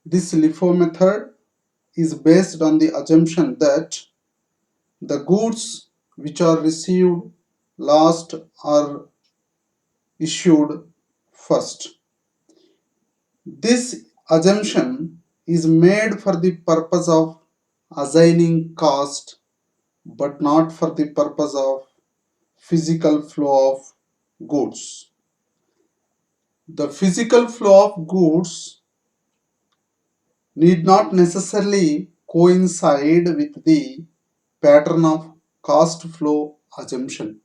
This LIFO method is based on the assumption that the goods which are received last are issued first. This assumption is made for the purpose of assigning cost but not for the purpose of physical flow of goods. The physical flow of goods need not necessarily coincide with the pattern of cost flow assumption.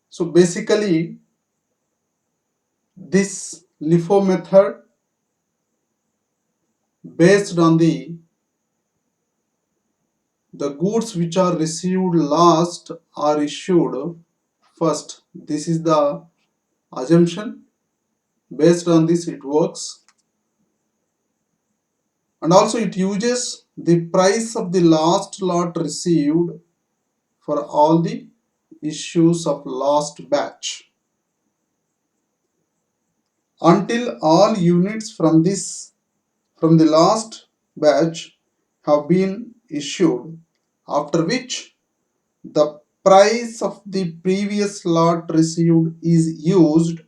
So basically, this LIFO method based on the goods which are received last are issued first. This is the assumption. Based on this, it works. And also, it uses the price of the last lot received for all the issues of last batch until all units from the last batch have been issued, after which the price of the previous lot received is used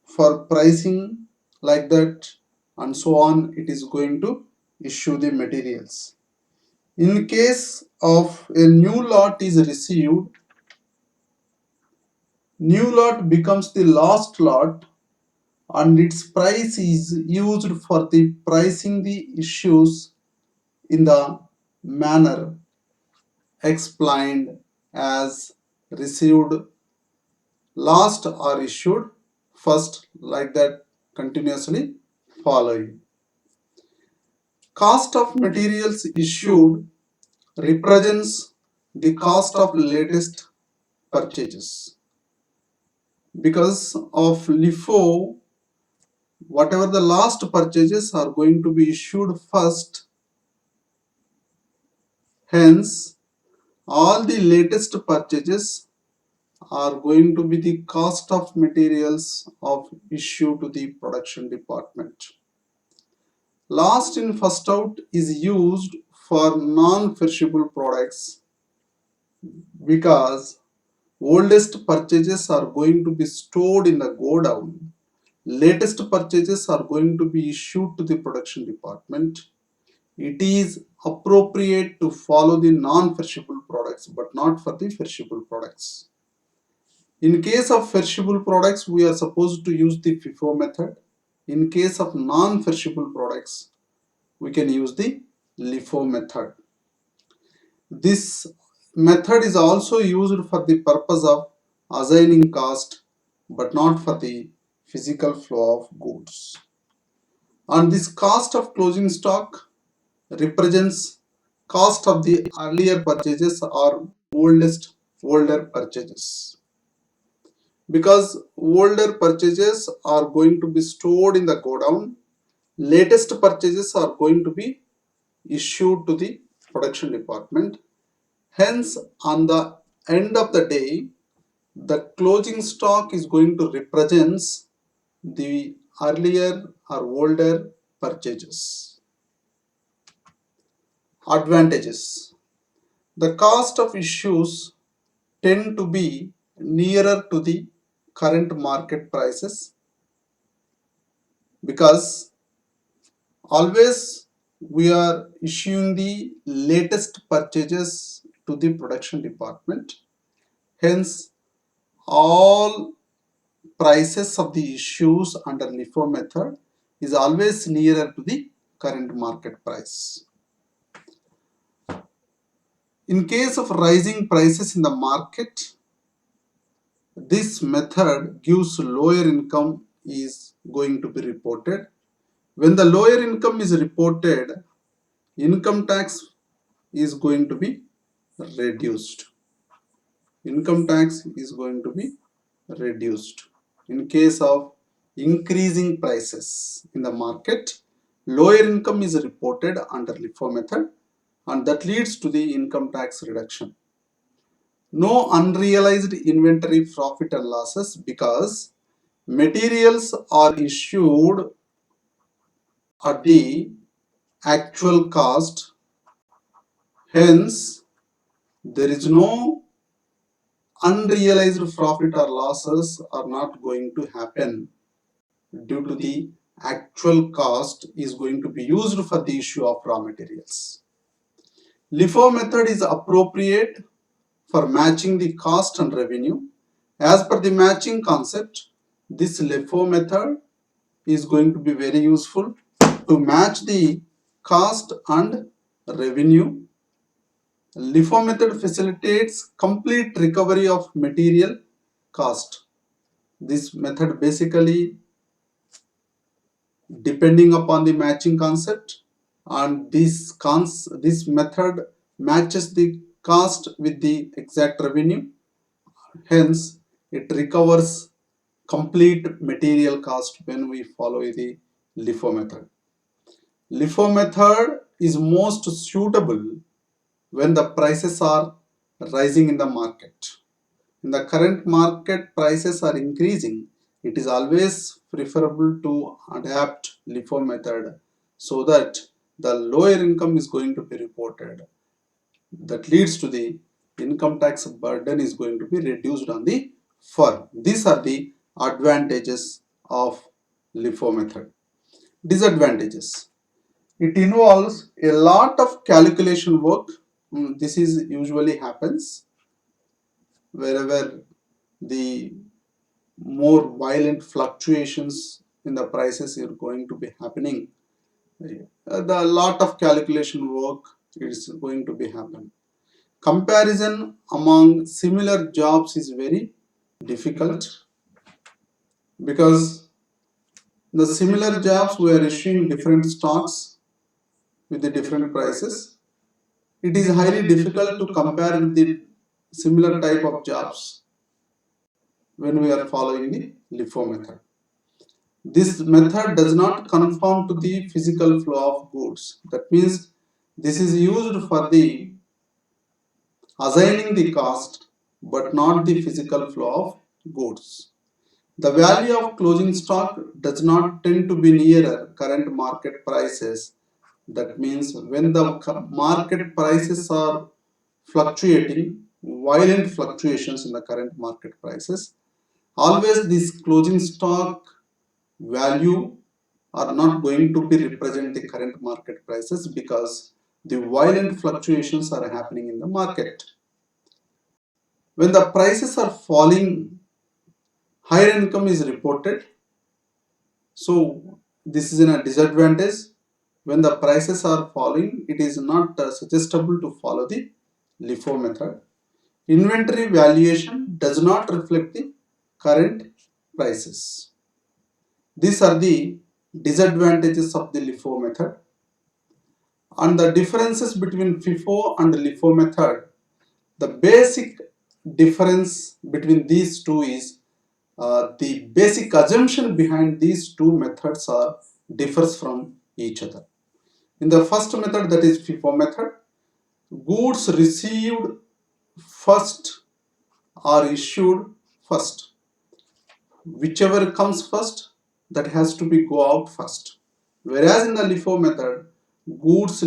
for pricing, like that, and so on. It is going to issue the materials. In case of a new lot is received, new lot becomes the last lot and its price is used for the pricing the issues in the manner explained as received last or issued first, like that, continuously following. Cost of materials issued represents the cost of latest purchases. Because of LIFO, whatever the last purchases are going to be issued first, hence all the latest purchases are going to be the cost of materials of issue to the production department. Last in first out is used for non-perishable products because oldest purchases are going to be stored in the godown. Latest purchases are going to be issued to the production department. It is appropriate to follow the non-perishable products but not for the perishable products. In case of perishable products, we are supposed to use the FIFO method. In case of non-perishable products, we can use the LIFO method. This method is also used for the purpose of assigning cost but not for the physical flow of goods. And this cost of closing stock represents cost of the earlier purchases or older purchases. Because older purchases are going to be stored in the godown, latest purchases are going to be issued to the production department. Hence, on the end of the day, the closing stock is going to represent the earlier or older purchases. Advantages. The cost of issues tend to be nearer to the current market prices because always we are issuing the latest purchases to the production department. Hence, all prices of the issues under LIFO method is always nearer to the current market price. In case of rising prices in the market, this method gives lower income is going to be reported. When the lower income is reported, income tax is going to be reduced. Income tax is going to be reduced. In case of increasing prices in the market, lower income is reported under LIFO method and that leads to the income tax reduction. No unrealized inventory profit and losses, because materials are issued at the actual cost. Hence, there is no unrealized profit or losses are not going to happen due to the actual cost is going to be used for the issue of raw materials. LIFO method is appropriate for matching the cost and revenue. As per the matching concept, this LIFO method is going to be very useful to match the cost and revenue. LIFO method facilitates complete recovery of material cost. This method basically depending upon the matching concept, and this method matches the cost with the exact revenue. Hence, it recovers complete material cost when we follow the LIFO method. LIFO method is most suitable when the prices are rising in the market. In the current market prices are increasing, it is always preferable to adapt LIFO method so that the lower income is going to be reported. That leads to the income tax burden is going to be reduced on the firm. These are the advantages of LIFO method. Disadvantages. It involves a lot of calculation work. This is usually happens wherever the more violent fluctuations in the prices are going to be happening. The lot of calculation work is going to be happen. Comparison among similar jobs is very difficult because the similar jobs we are issuing different stocks with the different prices. It is highly difficult to compare with the similar type of jobs when we are following the LIFO method. This method does not conform to the physical flow of goods. That means this is used for the assigning the cost but not the physical flow of goods. The value of closing stock does not tend to be nearer current market prices. That means when the market prices are fluctuating, violent fluctuations in the current market prices, always this closing stock value are not going to be represent the current market prices because the violent fluctuations are happening in the market. When the prices are falling, higher income is reported. So this is a disadvantage. When the prices are falling, it is not suggestible to follow the LIFO method. Inventory valuation does not reflect the current prices. These are the disadvantages of the LIFO method. And the differences between FIFO and LIFO method, the basic difference between these two is the basic assumption behind these two methods are differs from each other. In the first method, that is FIFO method, goods received first are issued first. Whichever comes first, that has to be go out first. Whereas in the LIFO method, goods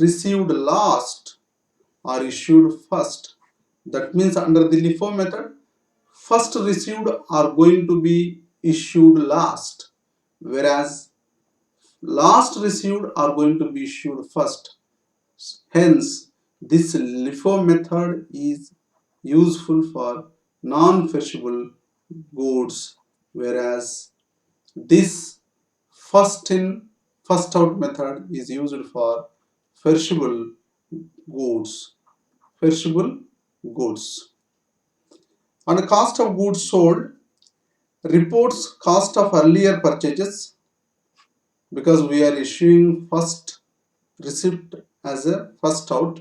received last are issued first. That means under the LIFO method, first received are going to be issued last, whereas last received are going to be issued first. Hence, this LIFO method is useful for non-perishable goods, whereas this first in first out method is used for perishable goods. Perishable goods. And the cost of goods sold reports cost of earlier purchases because we are issuing first receipt as a first out.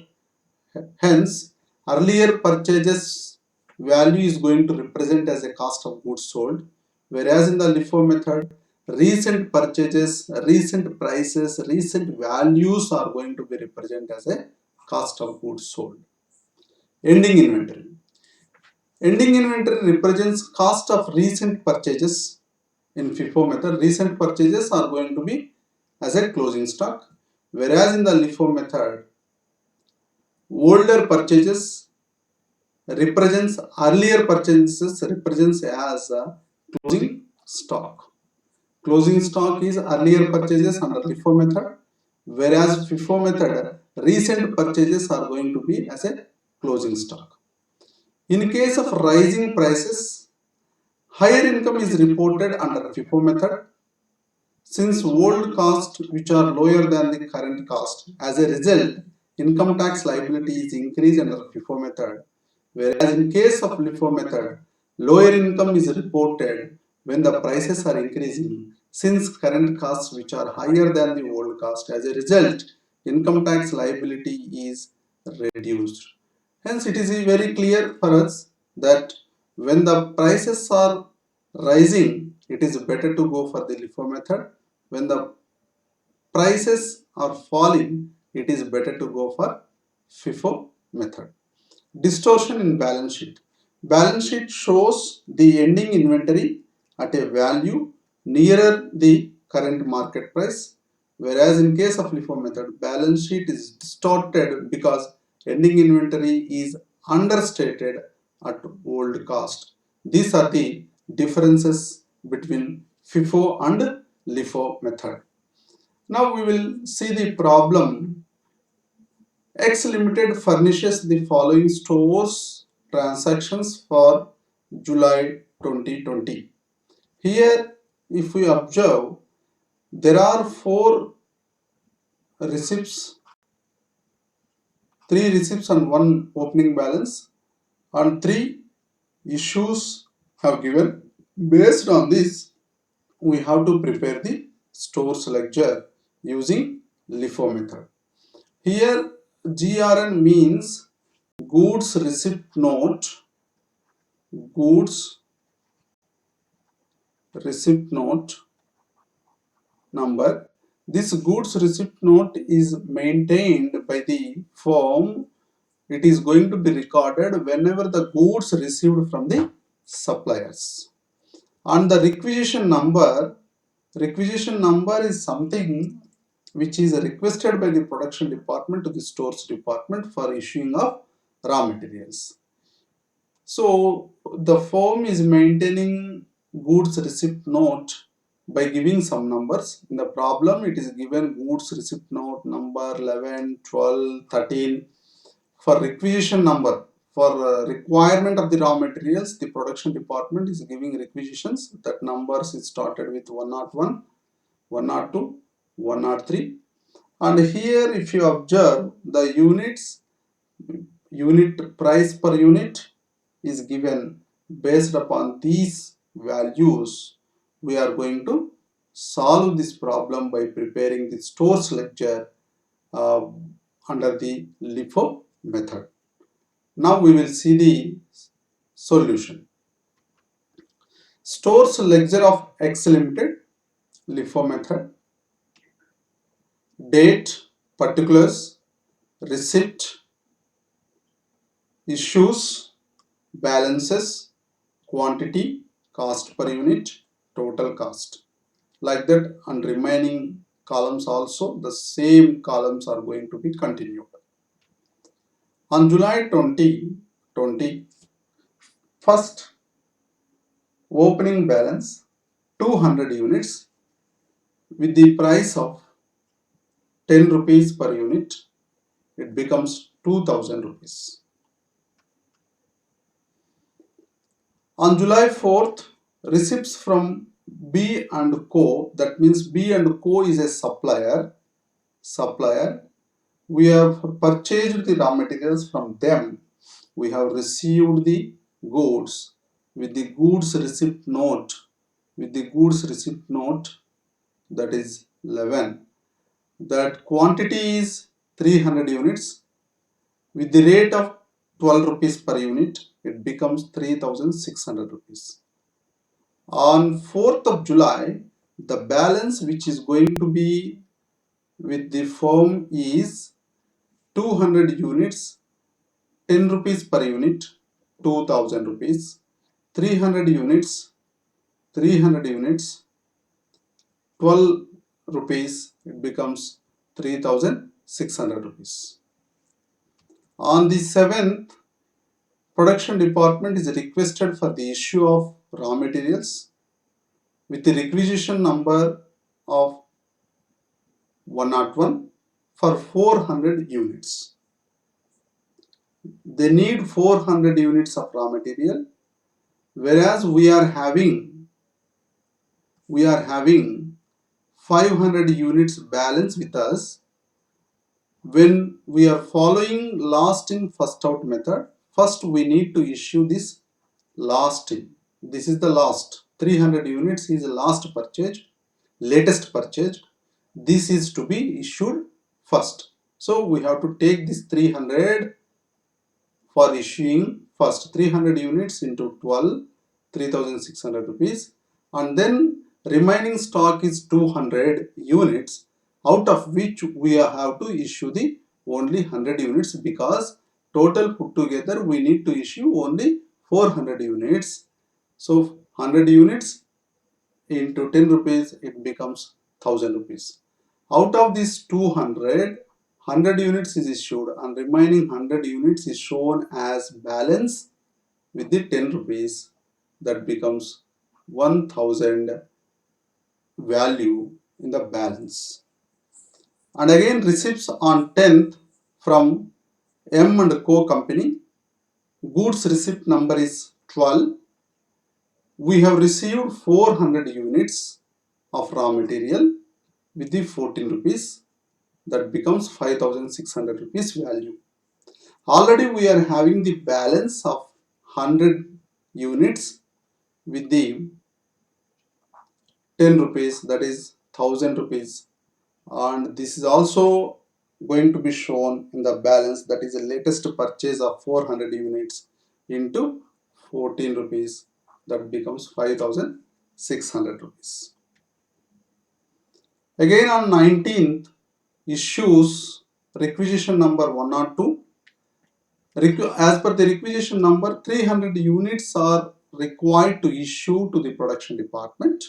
Hence, earlier purchases value is going to represent as a cost of goods sold, whereas in the LIFO method, recent purchases, recent prices, recent values are going to be represented as a cost of goods sold. Ending inventory. Ending inventory represents cost of recent purchases. In FIFO method, recent purchases are going to be as a closing stock, whereas in the LIFO method, older purchases represents earlier purchases represents as a closing stock. Closing stock is earlier purchases under LIFO method, whereas FIFO method, recent purchases are going to be as a closing stock. In case of rising prices, higher income is reported under FIFO method since old costs which are lower than the current cost. As a result, income tax liability is increased under FIFO method, whereas in case of LIFO method, lower income is reported when the prices are increasing since current costs which are higher than the old cost. As a result, income tax liability is reduced. Hence, it is very clear for us that when the prices are rising, it is better to go for the LIFO method. When the prices are falling, it is better to go for FIFO method. Distortion in balance sheet. Balance sheet shows the ending inventory at a value nearer the current market price, whereas in case of LIFO method, balance sheet is distorted because ending inventory is understated at old cost. These are the differences between FIFO and LIFO method. Now we will see the problem. X Limited furnishes the following stores transactions for July 2020. Here, if we observe, there are three receipts and one opening balance, and three issues have given. Based on this, we have to prepare the stores ledger using LIFO method. Here, GRN means goods receipt note, goods receipt note number. This goods receipt note is maintained by the firm. It is going to be recorded whenever the goods received from the suppliers. And the requisition number is something which is requested by the production department to the stores department for issuing of raw materials. So the firm is maintaining goods receipt note by giving some numbers. In the problem, it is given goods receipt note number 11, 12, 13. For requisition number, for requirement of the raw materials, the production department is giving requisitions. That numbers is started with 101, 102, 103. And here if you observe the units, unit price per unit is given. Based upon these values, we are going to solve this problem by preparing the stores ledger under the LIFO method. Now we will see the solution. Stores ledger of X Limited, LIFO method. Date, particulars, receipt, issues, balances, quantity, cost per unit, total cost. Like that, and remaining columns also, the same columns are going to be continued. On July 2020, first opening balance 200 units with the price of 10 rupees per unit, it becomes 2000 rupees. On July 4th, receipts from B and Co, that means B and Co is a supplier. We have purchased the raw materials from them. We have received the goods with the goods receipt note, that is 11. That quantity is 300 units with the rate of 12 rupees per unit, it becomes 3600 rupees. On 4th of July, the balance which is going to be with the firm is 200 units, 10 rupees per unit, 2000 rupees, 300 units, 12 rupees, it becomes 3600 rupees. On the 7th, production department is requested for the issue of raw materials with the requisition number of 101 for 400 units. They need 400 units of raw material, whereas we are having 500 units balance with us. When we are following last in first out method, first we need to issue this last in. This is the last 300 units is the last purchase, latest purchase. This is to be issued first. So we have to take this 300 for issuing first. 300 units into 12, 3600 rupees, and then remaining stock is 200 units, out of which we have to issue the only 100 units, because total put together we need to issue only 400 units. So 100 units into 10 rupees, it becomes 1000 rupees. Out of this 200, 100 units is issued and remaining 100 units is shown as balance with the 10 rupees. That becomes 1000 value in the balance. And again receipts on 10th from M and Co company. Goods receipt number is 12. We have received 400 units of raw material with the 14 rupees. That becomes 5600 rupees value. Already we are having the balance of 100 units with the 10 rupees, that is 1000 rupees, and this is also going to be shown in the balance, that is the latest purchase of 400 units into 14 rupees, that becomes 5600 rupees. Again on 19th, issues requisition number 102. As per the requisition number, 300 units are required to issue to the production department.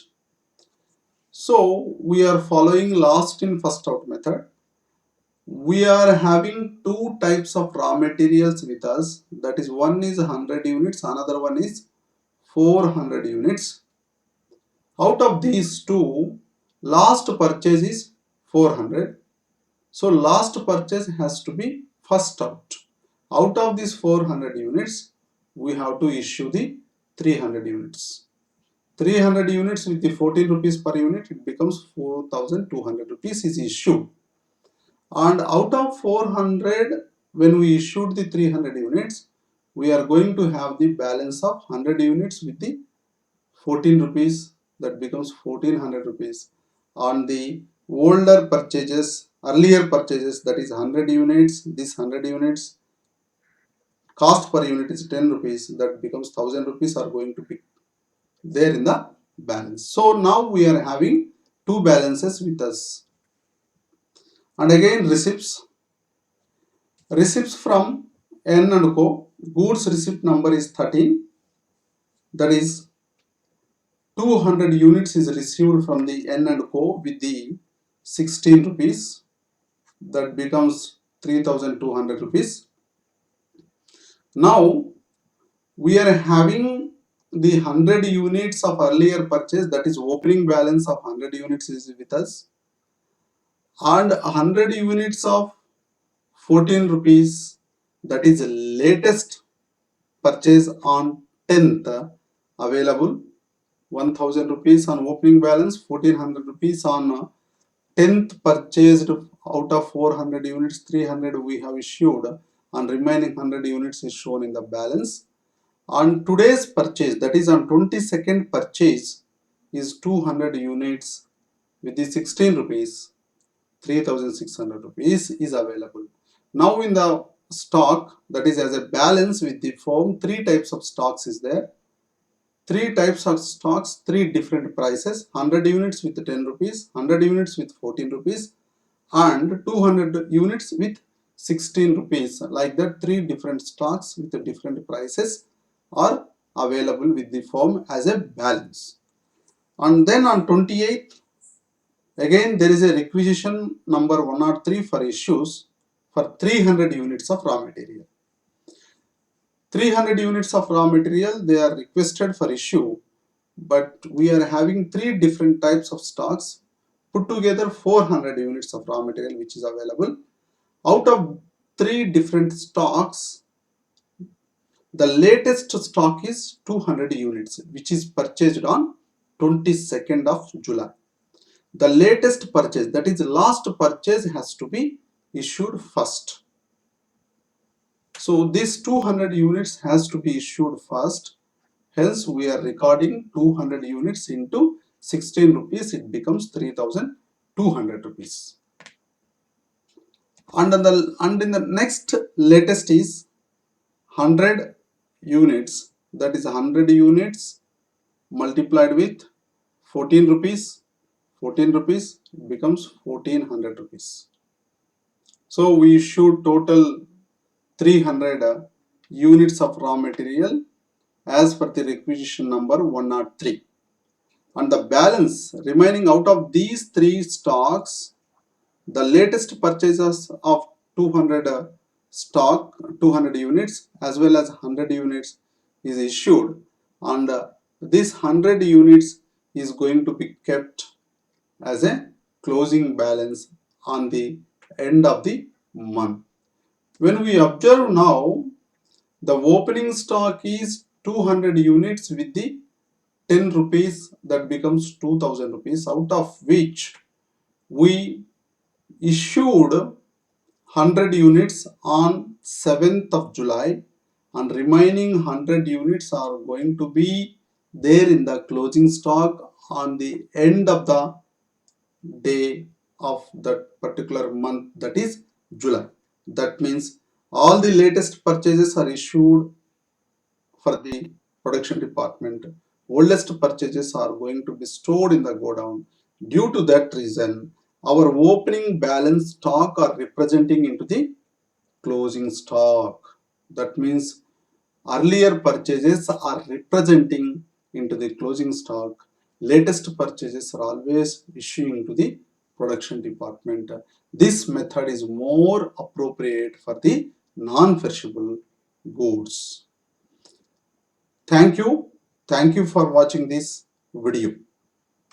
So we are following last in first out method. We are having two types of raw materials with us. That is, one is 100 units, another one is 400 units. Out of these two, last purchase is 400. So last purchase has to be first out. Out of these 400 units, we have to issue the 300 units. 300 units with the 14 rupees per unit, it becomes 4200 rupees is issued. And out of 400, when we issued the 300 units, we are going to have the balance of 100 units with the 14 rupees, that becomes 1400 rupees. On the older purchases, earlier purchases, that is 100 units, this 100 units, cost per unit is 10 rupees, that becomes 1000 rupees are going to be there in the balance. So now we are having two balances with us. And again receipts. Receipts from N and Co. Goods receipt number is 13. That is 200 units is received from the N and Co. with the 16 rupees. That becomes 3200 rupees. Now we are having the 100 units of earlier purchase, that is opening balance of 100 units is with us, and 100 units of 14 rupees, that is latest purchase on 10th available, 1000 rupees on opening balance, 1400 rupees on 10th purchased. Out of 400 units, 300 we have issued and remaining 100 units is shown in the balance. On today's purchase, that is on 22nd purchase, is 200 units with the 16 rupees, 3600 rupees is available. Now in the stock, that is as a balance with the firm, three types of stocks is there. Three types of stocks, three different prices: 100 units with 10 rupees, 100 units with 14 rupees, and 200 units with 16 rupees. Like that, three different stocks with different prices are available with the firm as a balance. And then on 28th, Again, there is a requisition number 103 for issues for 300 units of raw material. 300 units of raw material, they are requested for issue, but we are having three different types of stocks. Put together 400 units of raw material which is available. Out of three different stocks, the latest stock is 200 units which is purchased on 22nd of July. The latest purchase, that is last purchase, has to be issued first. So this 200 units has to be issued first. Hence we are recording 200 units into 16 rupees. It becomes 3200 rupees. And in the next latest is 100 units. That is 100 units multiplied with 14 rupees. 14 rupees, it becomes 1400 rupees. So we issued total 300 units of raw material as per the requisition number 103. And the balance remaining out of these three stocks, the latest purchases of 200 stock, 200 units as well as 100 units is issued, and this 100 units is going to be kept as a closing balance on the end of the month. When we observe now, the opening stock is 200 units with the 10 rupees, that becomes 2000 rupees, out of which we issued 100 units on 7th of July, and remaining 100 units are going to be there in the closing stock on the end of the day of that particular month, that is July. That means all the latest purchases are issued for the production department. Oldest purchases are going to be stored in the godown. Due to that reason, our opening balance stock are representing into the closing stock. That means earlier purchases are representing into the closing stock. Latest purchases are always issuing to the production department. This method is more appropriate for the non-perishable goods. Thank you. Thank you for watching this video.